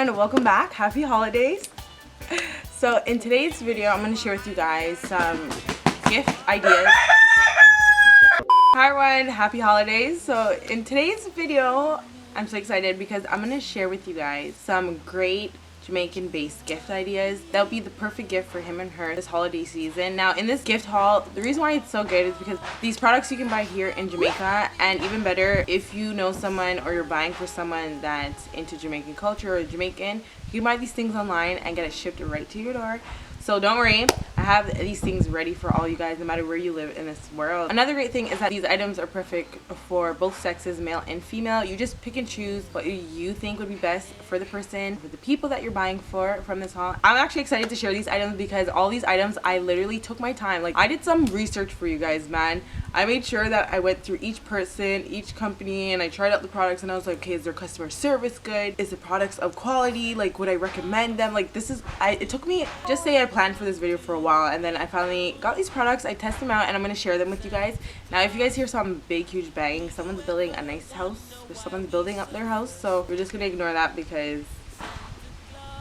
everyone, welcome back. Happy holidays. So in today's video, I'm going to share with you guys some gift ideas. Hi everyone, happy holidays. So in today's video, I'm so excited because I'm going to share with you guys some great Jamaican based gift ideas that'll be the perfect gift for him and her this holiday season. Now in this gift haul, the reason why it's so good is because these products you can buy here in Jamaica, and even better if you know someone or you're buying for someone that's into Jamaican culture or Jamaican, you can buy these things online and get it shipped right to your door. So don't worry, I have these things ready for all you guys no matter where you live in this world. Another great thing is that these items are perfect for both sexes, male and female. You just pick and choose what you think would be best for the person, for the people that you're buying for from this haul. I'm actually excited to share these items because all these items I literally took my time. Like, I did some research for you guys, man. I made sure that I went through each person, each company, and I tried out the products and I was like, okay, is their customer service good? Is the products of quality? Like, would I recommend them? Like, this is, it took me, just say I planned for this video for a while, and then I finally got these products. I test them out and I'm going to share them with you guys. Now if you guys hear some big huge bang, someone's building a nice house, or someone's building up their house, so we're just going to ignore that because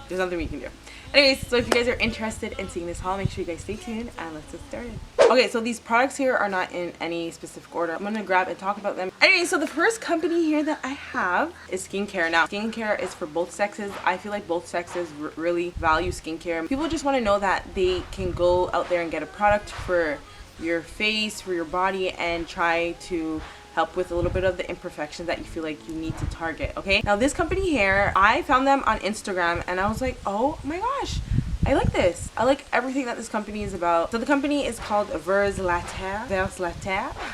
there's nothing we can do. Anyways, so if you guys are interested in seeing this haul, make sure you guys stay tuned and let's get started. Okay, so these products here are not in any specific order. I'm gonna grab and talk about them. Anyway, so the first company here that I have is skincare. Now, skincare is for both sexes. I feel like both sexes really value skincare. People just want to know that they can go out there and get a product for your face, for your body, and try to help with a little bit of the imperfections that you feel like you need to target. Okay, now this company here, I found them on Instagram and I was like, oh my gosh, I like this. I like everything that this company is about. So the company is called ByCela.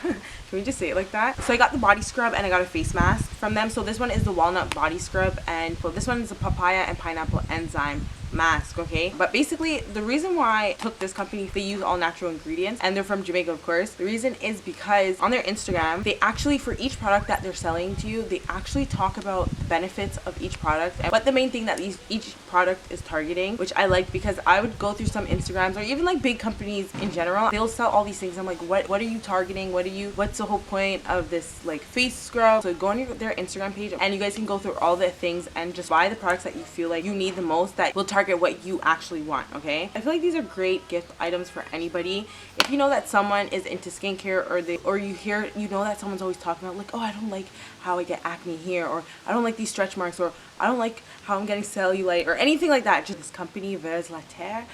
Can we just say it like that? So I got the body scrub and I got a face mask from them. So this one is the walnut body scrub, and so this one is a papaya and pineapple enzyme mask. Okay, but basically the reason why I took this company, they use all natural ingredients and they're from Jamaica, of course. The reason is because on their Instagram, they actually, for each product that they're selling to you, they actually talk about the benefits of each product and what the main thing that each product is targeting, which I like because I would go through some Instagrams or even like big companies in general, they'll sell all these things. I'm like, what are you targeting? What's the whole point of this like face scrub? So go on their Instagram page and you guys can go through all the things and just buy the products that you feel like you need the most, that will target what you actually want. Okay, I feel like these are great gift items for anybody. If you know that someone is into skincare, or you know that someone's always talking about like, oh, I don't like how I get acne here, or I don't like these stretch marks, or I don't like how I'm getting cellulite, or anything like that, just this company ByCela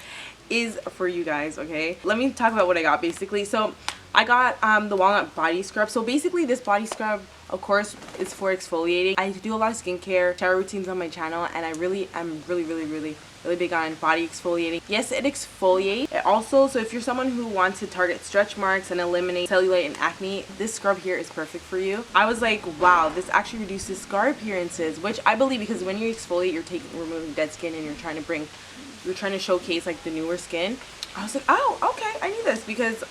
is for you guys. Okay, let me talk about what I got basically. So I got the walnut body scrub. So basically this body scrub, of course, is for exfoliating. I do a lot of skincare Terre routines on my channel, and I'm really big on body exfoliating. Yes, it exfoliates. It also, so if you're someone who wants to target stretch marks and eliminate cellulite and acne, this scrub here is perfect for you. I was like, wow, this actually reduces scar appearances, which I believe, because when you exfoliate, you're removing dead skin and you're trying to showcase like the newer skin. I was like, oh, okay, I need this because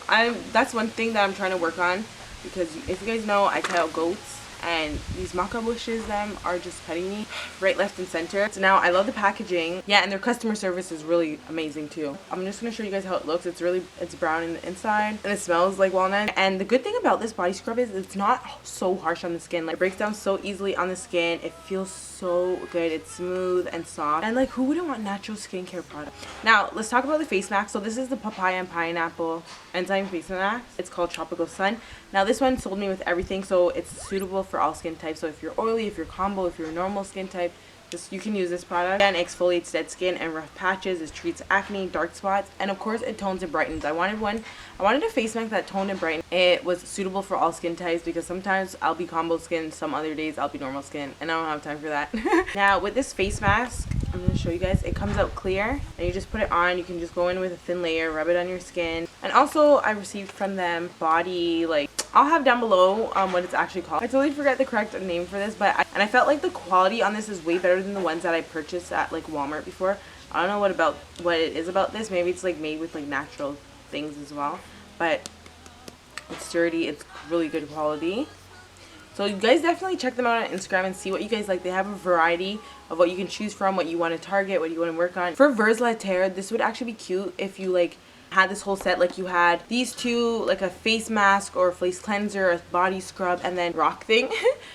that's one thing that I'm trying to work on, because if you guys know, I cut out goats and these maca bushes are just cutting me right, left, and center. So now I love the packaging. Yeah, and their customer service is really amazing too. I'm just gonna show you guys how it looks. It's brown in the inside and it smells like walnut. And the good thing about this body scrub is it's not so harsh on the skin. Like, it breaks down so easily on the skin. It feels so good. It's smooth and soft, and like, who wouldn't want natural skincare products? Now let's talk about the face mask. So this is the papaya and pineapple enzyme face mask. It's called Tropical Sun. Now this one sold me with everything, so it's suitable for all skin types. So if you're oily, if you're combo, if you're a normal skin type, you can use this product. And it exfoliates dead skin and rough patches. It treats acne, dark spots, and of course it tones and brightens. I wanted a face mask that toned and brightened. It was suitable for all skin types because sometimes I'll be combo skin, some other days I'll be normal skin, and I don't have time for that. Now with this face mask, I'm going to show you guys, it comes out clear and you just put it on. You can just go in with a thin layer, rub it on your skin. And also I received from them body, like, I'll have down below what it's actually called. I totally forgot the correct name for this, but I felt like the quality on this is way better than the ones that I purchased at like Walmart before. I don't know what it is about this. Maybe it's like made with like natural things as well, but it's sturdy. It's really good quality. So you guys definitely check them out on Instagram and see what you guys like. They have a variety of what you can choose from, what you want to target, what you want to work on. For ByCela, this would actually be cute if you like Had this whole set, like you had these two, like a face mask or a face cleanser, a body scrub, and then rock thing.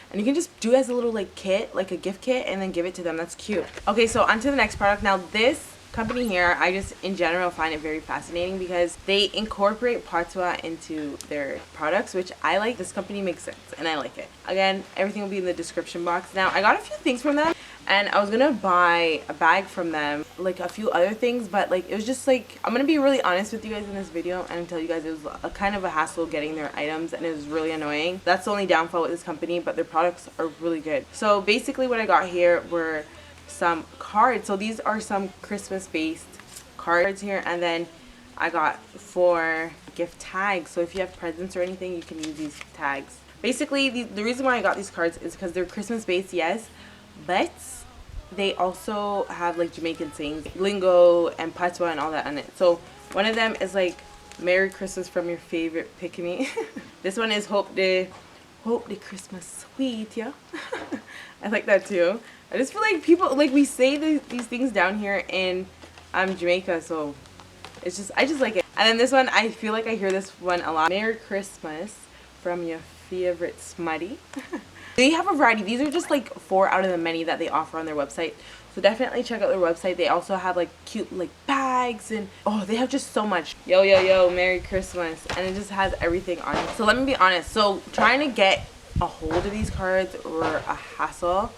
And you can just do it as a little like kit, like a gift kit, and then give it to them. That's cute. Okay, so on to the next product. Now this company here, I just in general find it very fascinating because they incorporate patois into their products, which I like. This company makes sense and I like it. Again, everything will be in the description box. Now I got a few things from them and I was gonna buy a bag from them, like a few other things, but like it was just like, I'm gonna be really honest with you guys in this video and tell you guys it was a kind of a hassle getting their items and it was really annoying. That's the only downfall with this company, but their products are really good. So basically what I got here were some cards. So these are some Christmas based cards here, and then I got 4 gift tags. So if you have presents or anything, you can use these tags. Basically the reason why I got these cards is because they're Christmas based, yes, but they also have like Jamaican sayings, lingo and patois and all that on it. So one of them is like Merry Christmas from your favorite pick-me. This one is hope the Christmas sweet, yeah. I like that too. I just feel like people, like we say these things down here in Jamaica, so it's just, I just like it. And then this one, I feel like I hear this one a lot. Merry Christmas from your favorite smutty. They have a variety. These are just like 4 out of the many that they offer on their website. So definitely check out their website. They also have like cute like bags and oh, they have just so much. Yo, yo, yo, Merry Christmas. And it just has everything on it. So let me be honest. So trying to get a hold of these cards were a hassle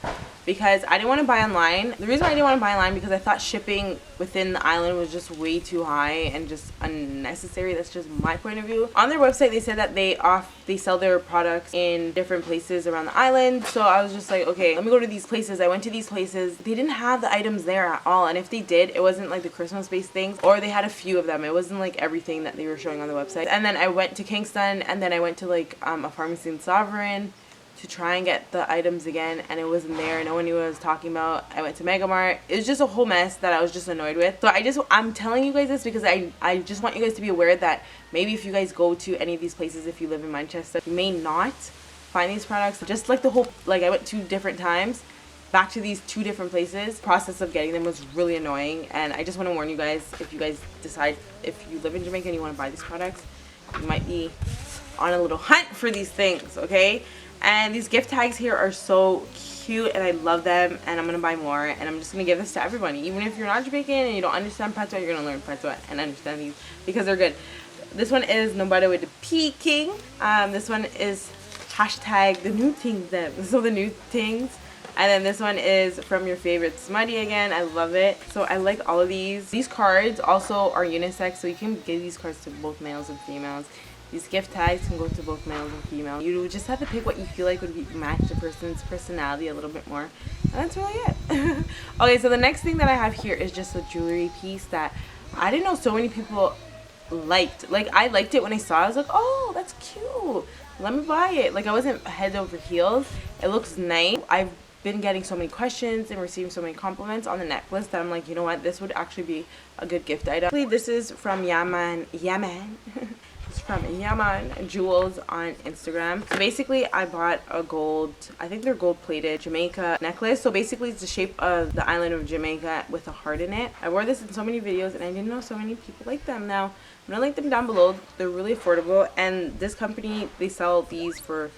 because I didn't want to buy online. The reason why I didn't want to buy online because I thought shipping within the island was just way too high and just unnecessary. That's just my point of view. On their website they said that they sell their products in different places around the island. So I was just like, okay, let me go to these places. I went to these places. They didn't have the items there at all, and if they did, it wasn't like the Christmas based things, or they had a few of them. It wasn't like everything that they were showing on the website. And then I went to Kingston, and then I went to like a pharmacy in Sovereign to try and get the items again, and it wasn't there. No one knew what I was talking about. I went to Mega Mart. It was just a whole mess that I was just annoyed with. So I'm telling you guys this because I just want you guys to be aware that maybe if you guys go to any of these places, if you live in Manchester, you may not find these products. Just like the whole, like I went 2 different times back to these 2 different places. The process of getting them was really annoying, and I just want to warn you guys, if you guys decide, if you live in Jamaica and you want to buy these products, you might be on a little hunt for these things, okay? And these gift tags here are so cute and I love them, and I'm gonna buy more, and I'm just gonna give this to everybody. Even if you're not Jamaican and you don't understand patois, you're gonna learn patois and understand these because they're good. This one is Nobody with the Peking. This one is hashtag the new things them. So the new things. And then this one is from your favorite smutty again. I love it. So I like all of these. These cards also are unisex, so you can give these cards to both males and females. These gift tags can go to both males and females. You just have to pick what you feel like would match the person's personality a little bit more. And that's really it. Okay, so the next thing that I have here is just a jewelry piece that I didn't know so many people liked. Like, I liked it when I saw it. I was like, oh, that's cute. Let me buy it. Like, I wasn't head over heels. It looks nice. I've been getting so many questions and receiving so many compliments on the necklace that I'm like, you know what? This would actually be a good gift item. This is from Maan. It's from Maan Jewels on Instagram. So basically I bought a gold, I think they're gold plated Jamaica necklace. So basically it's the shape of the island of Jamaica with a heart in it. I wore this in so many videos and I didn't know so many people like them. Now I'm gonna link them down below. They're really affordable, and this company, they sell these for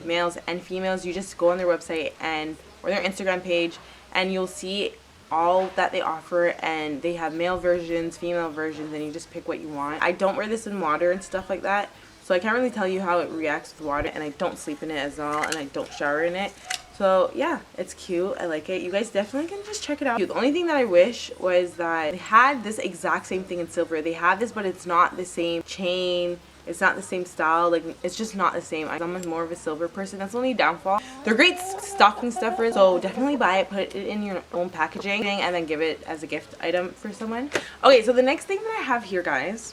males and females. You just go on their website and or their Instagram page and you'll see all that they offer, and they have male versions, female versions, and you just pick what you want. I don't wear this in water and stuff like that, so I can't really tell you how it reacts with water, and I don't sleep in it as well, and I don't shower in it. So yeah, it's cute. I like it. You guys definitely can just check it out. The only thing that I wish was that they had this exact same thing in silver. They have this, but it's not the same chain. It's not the same style. Like, it's just not the same. I'm more of a silver person. That's the only downfall. They're great stocking stuffers, so definitely buy it, put it in your own packaging, and then give it as a gift item for someone. Okay, so the next thing that I have here, guys,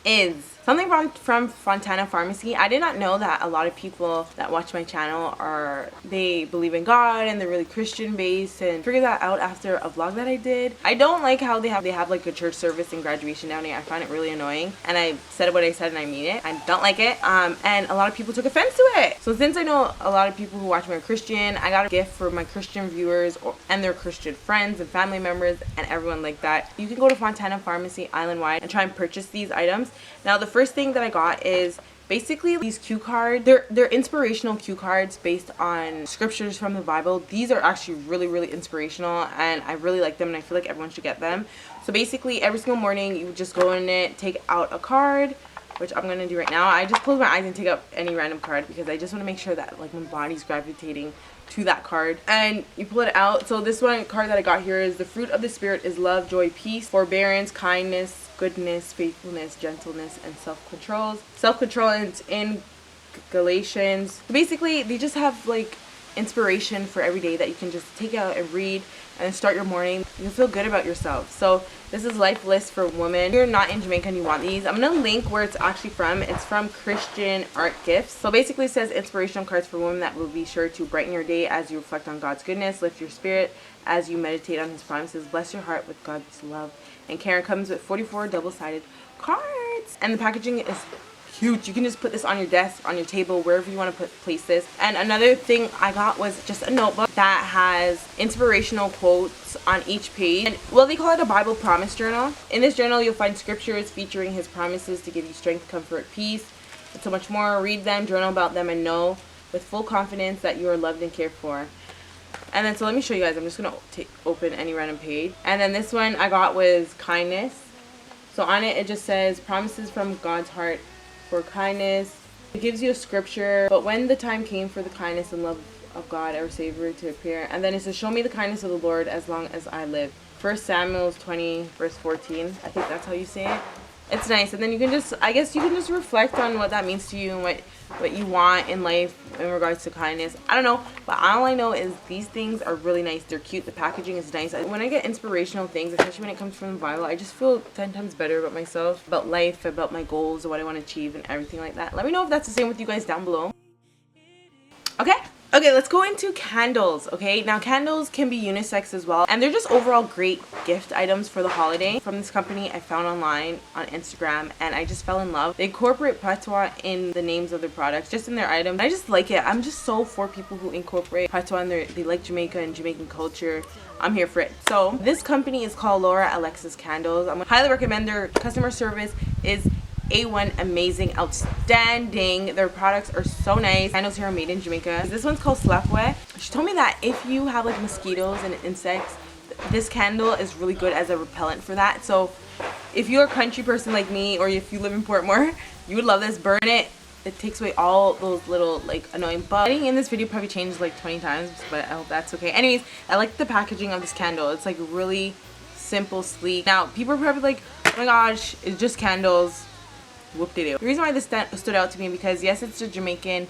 is something from Fontana Pharmacy. I did not know that a lot of people that watch my channel they believe in God and they're really Christian based, and figured that out after a vlog that I did. I don't like how they have like a church service and graduation down here. I find it really annoying, and I said what I said and I mean it. I don't like it, and a lot of people took offense to it. So since I know a lot of people who watch me are Christian, I got a gift for my Christian viewers and their Christian friends and family members and everyone like that. You can go to Fontana Pharmacy island-wide and try and purchase these items. Now the first thing that I got is basically these cue cards. They're inspirational cue cards based on scriptures from the Bible. These are actually really inspirational, and I really like them, and I feel like everyone should get them. So basically every single morning you would just go in it, take out a card, which I'm gonna do right now. I just close my eyes and take out any random card because I just want to make sure that like my body's gravitating to that card, and you pull it out. So this one card that I got here is the fruit of the spirit is love, joy, peace, forbearance, kindness, goodness, faithfulness, gentleness, and self-control. Self-control is in Galatians. Basically they just have like inspiration for every day that you can just take out and read and then start your morning. You'll feel good about yourself. So this is Life List for Women. If you're not in Jamaica and you want these, I'm gonna link where it's actually from. It's from Christian Art Gifts. So basically it says inspirational cards for women that will be sure to brighten your day as you reflect on God's goodness, lift your spirit as you meditate on his promises, bless your heart with God's love and care. It comes with 44 double-sided cards, and the packaging is huge. You can just put this on your desk, on your table, wherever you want to place this. And another thing I got was just a notebook that has inspirational quotes on each page. And well, they call it a Bible promise journal. In this journal you'll find scriptures featuring his promises to give you strength, comfort, peace, and so much more. Read them, journal about them, and know with full confidence that you are loved and cared for. And then so let me show you guys. I'm just gonna open any random page. And then this one I got was kindness. So on it just says promises from God's heart for kindness. It gives you a scripture. But when the time came for the kindness and love of God our Savior to appear, and then it says, show me the kindness of the Lord as long as I live. 1 Samuel 20 verse 14. I think that's how you say it. It's nice. And then you can just, I guess you can just reflect on what that means to you and what you want in life in regards to kindness. I don't know, but all I know is these things are really nice. They're cute. The packaging is nice. When I get inspirational things, especially when it comes from the Bible, I just feel 10 times better about myself, about life, about my goals, what I want to achieve, and everything like that. Let me know if that's the same with you guys down below. Okay, let's go into candles. Okay, now candles can be unisex as well, and they're just overall great gift items for the holiday. From this company I found online on Instagram, and I just fell in love. They incorporate patois in the names of their products, just in their items. I just like it. I'm just so for people who incorporate patois in they like Jamaica and Jamaican culture. I'm here for it. So this company is called Laura Alexis Candles. I'm gonna highly recommend their customer service is A1, amazing, outstanding. Their products are so nice. Candles here are made in Jamaica. This one's called Slapway. She told me that if you have like mosquitoes and insects, this candle is really good as a repellent for that. So if you're a country person like me, or if you live in Portmore, you would love this. Burn it. It takes away all those little like annoying bugs. Getting in this video probably changed like 20 times, but I hope that's okay. Anyways, I like the packaging of this candle. It's like really simple, sleek. Now people are probably like, oh my gosh, it's just candles. Whoop-de-doo. The reason why this stood out to me because yes, it's a Jamaican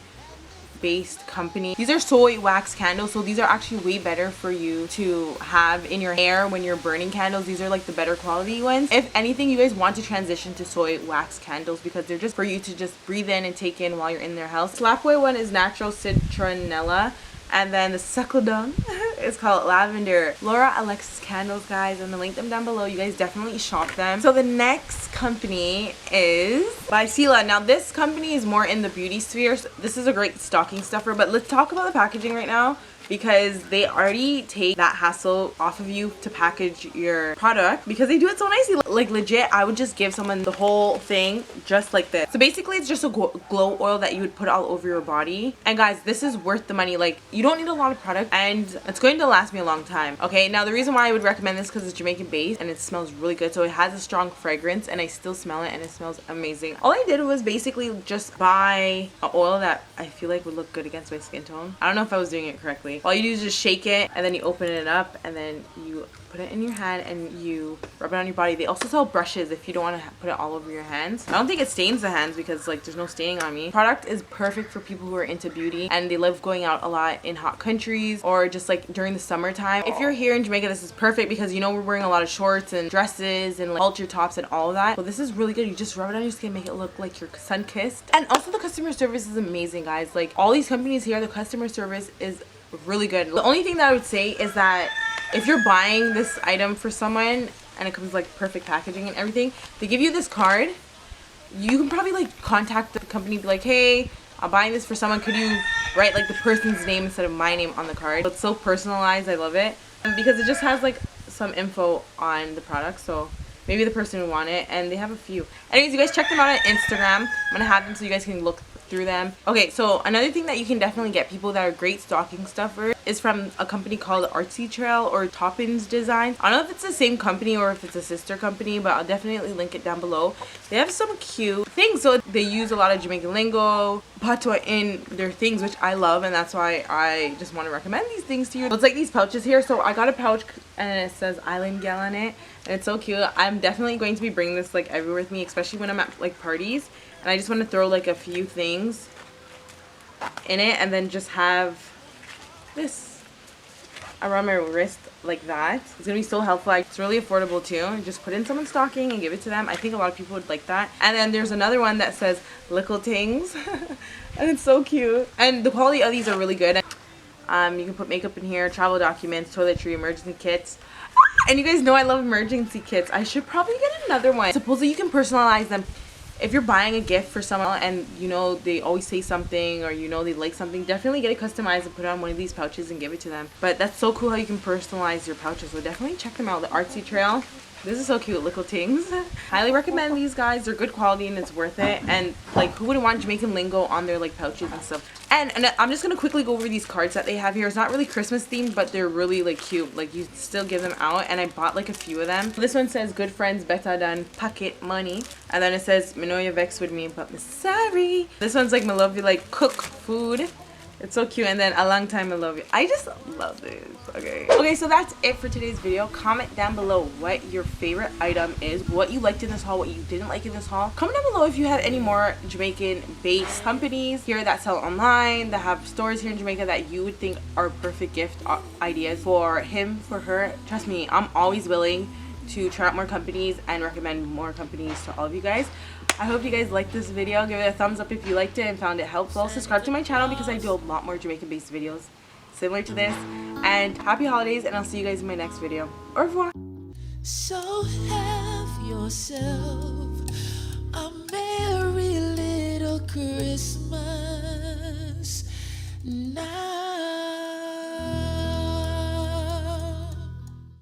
based company. These are soy wax candles, so these are actually way better for you to have in your hair when you're burning candles. These are like the better quality ones. If anything, you guys want to transition to soy wax candles because they're just for you to just breathe in and take in while you're in their house. Slapway one is natural citronella, and then the Sekkle Dung is called lavender. Laura Alexis Candles, guys. I'm gonna link them down below. You guys definitely shop them. So the next company is ByCela. Now this company is more in the beauty sphere. So this is a great stocking stuffer, but let's talk about the packaging right now, because they already take that hassle off of you to package your product because they do it so nicely. Like legit, I would just give someone the whole thing just like this. So basically it's just a glow oil that you would put all over your body, and guys, this is worth the money. Like you don't need a lot of product and it's going to last me a long time. Okay, now the reason why I would recommend this because it's Jamaican based and it smells really good. So it has a strong fragrance and I still smell it and it smells amazing. All I did was basically just buy an oil that I feel like would look good against my skin tone. I don't know if I was doing it correctly, All you do is just shake it and then you open it up and then you put it in your hand and you rub it on your body. They also sell brushes if you don't want to put it all over your hands. I don't think it stains the hands because like there's no staining on me. Product is perfect for people who are into beauty and they love going out a lot in hot countries or just like during the summertime. If you're here in Jamaica, this is perfect because you know we're wearing a lot of shorts and dresses and like culture tops and all of that. So this is really good. You just rub it on your skin, make it look like you're sun-kissed. And also the customer service is amazing, guys. Like all these companies here, the customer service is really good. The only thing that I would say is that if you're buying this item for someone and it comes like perfect packaging and everything, they give you this card. You can probably like contact the company, be like, hey, I'm buying this for someone. Could you write like the person's name instead of my name on the card? It's so personalized. I love it. And because it just has like some info on the product. So maybe the person would want it. And they have a few. Anyways, you guys check them out on Instagram. I'm going to have them so you guys can look through them. Okay, so another thing that you can definitely get, people that are great stocking stuffers, is from a company called Artsy Trail or Toppins Designs. I don't know if it's the same company or if it's a sister company, but I'll definitely link it down below. They have some cute things. So they use a lot of Jamaican lingo, patois in their things, which I love, and that's why I just want to recommend these things to you. So it's like these pouches here. So I got a pouch and it says Island Gal on it, and it's so cute. I'm definitely going to be bringing this like everywhere with me, especially when I'm at like parties. And I just want to throw like a few things in it and then just have this around my wrist like that. It's gonna be so helpful. It's really affordable too. You just put in someone's stocking and give it to them. I think a lot of people would like that. And then there's another one that says Little Things and it's so cute. And the quality of these are really good. You can put makeup in here, travel documents, toiletry, emergency kits. And you guys know I love emergency kits. I should probably get another one. Supposedly you can personalize them. If you're buying a gift for someone and you know they always say something or you know they like something, definitely get it customized and put it on one of these pouches and give it to them. But that's so cool how you can personalize your pouches, so definitely check them out. The Artsy Trail. This is so cute, Little Things. Highly recommend these guys. They're good quality and it's worth it. And like, who wouldn't want Jamaican lingo on their like pouches and stuff? And I'm just gonna quickly go over these cards that they have here. It's not really Christmas themed, but they're really like cute. Like you still give them out, and I bought like a few of them. This one says good friends better than pocket money, and then it says me know you vex with me, but me sorry. This one's like me love you like cook food. It's so cute. And then a long time I love you. I just love this. Okay, so that's it for today's video. Comment down below what your favorite item is, what you liked in this haul, what you didn't like in this haul. Comment down below if you have any more Jamaican based companies here that sell online, that have stores here in Jamaica that you would think are perfect gift ideas for him, for her. Trust me, I'm always willing to try out more companies and recommend more companies to all of you guys. I hope you guys liked this video. Give it a thumbs up if you liked it and found it helpful. Subscribe to my channel because I do a lot more Jamaican based videos similar to this. And happy holidays, and I'll see you guys in my next video. Au revoir. So have yourself